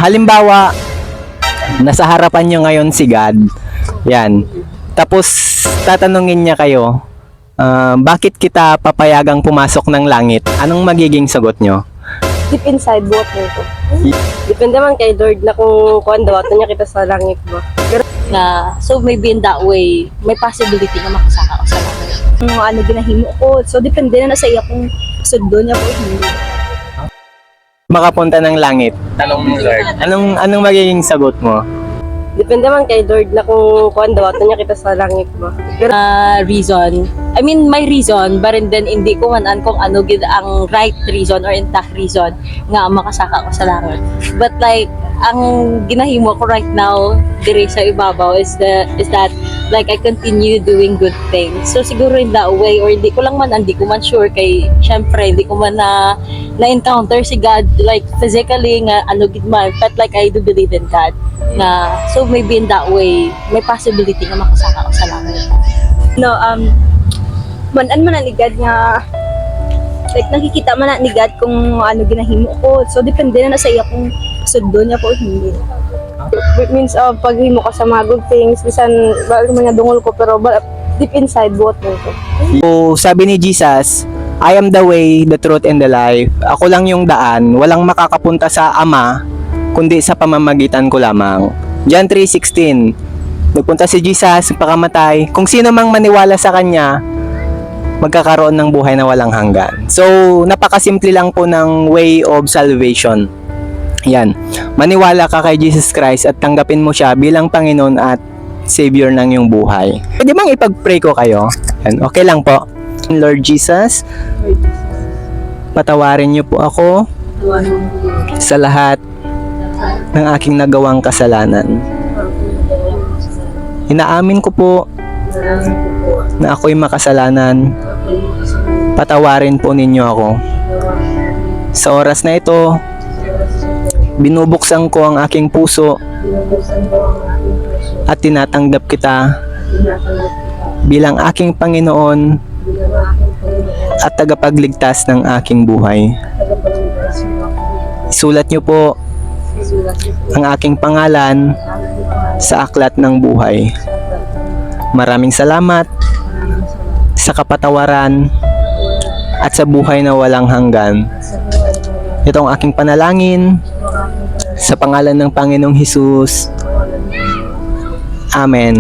Halimbawa, nasa harapan nyo ngayon si God. Yan. Tapos, tatanungin niya kayo, bakit kita papayagang pumasok ng langit? Anong magiging sagot nyo? Deep inside, buhat mo ito. Depende man kay Lord na kung kuhan daw, ato niya kita sa langit ba. Na so maybe in that way may possibility na makasaka ko sa langit. Kung ano ginahimo ko, so depende na sa iya kung sundo niya po hindi. Makapunta ng langit. Tanong mo, Lord. Anong magiging sagot mo? Depende man kay Lord na kung kuhan daw, ato niya kita sa langit ba. Reason, I mean may reason but then hindi ko manan kung ano gid ang right reason or intact reason nga makasaka ko sa langit. But like ang ginahimo ko right now diri sa ibabaw is that like I continue doing good things. So siguro in that way or hindi ko man sure kay syempre hindi ko man na-encounter si God like physically nga ano gid man, but like I do believe in God na so maybe in that way may possibility na makasaka ko sa langit. No, manan man ni God nga like nakikita man na ni God kung ano ginahimo ko. So depende na sa iya kung sundo niya po hindi. It means paghimo ka sa mga good things, bisan bago man nga dungol ko pero deep inside buhat mo ito. So, sabi ni Jesus, I am the way, the truth, and the life. Ako lang yung daan. Walang makakapunta sa Ama, kundi sa pamamagitan ko lamang. John 3:16. Nagpunta si Jesus, pakamatay. Kung sino mang maniwala sa Kanya, magkakaroon ng buhay na walang hanggan. So, napakasimple lang po ng way of salvation. Yan. Maniwala ka kay Jesus Christ at tanggapin mo siya bilang Panginoon at Savior ng iyong buhay. Pwede bang ipag-pray ko kayo? Yan. Okay lang po. Lord Jesus, patawarin niyo po ako sa lahat ng aking nagawang kasalanan. Inaamin ko po na ako'y makasalanan. Patawarin po ninyo ako. Sa oras na ito, binubuksan ko ang aking puso at tinatanggap kita bilang aking Panginoon at tagapagligtas ng aking buhay. Isulat niyo po ang aking pangalan sa aklat ng buhay. Maraming salamat sa kapatawaran at sa buhay na walang hanggan. Ito ang aking panalangin sa pangalan ng Panginoong Hesus. Amen.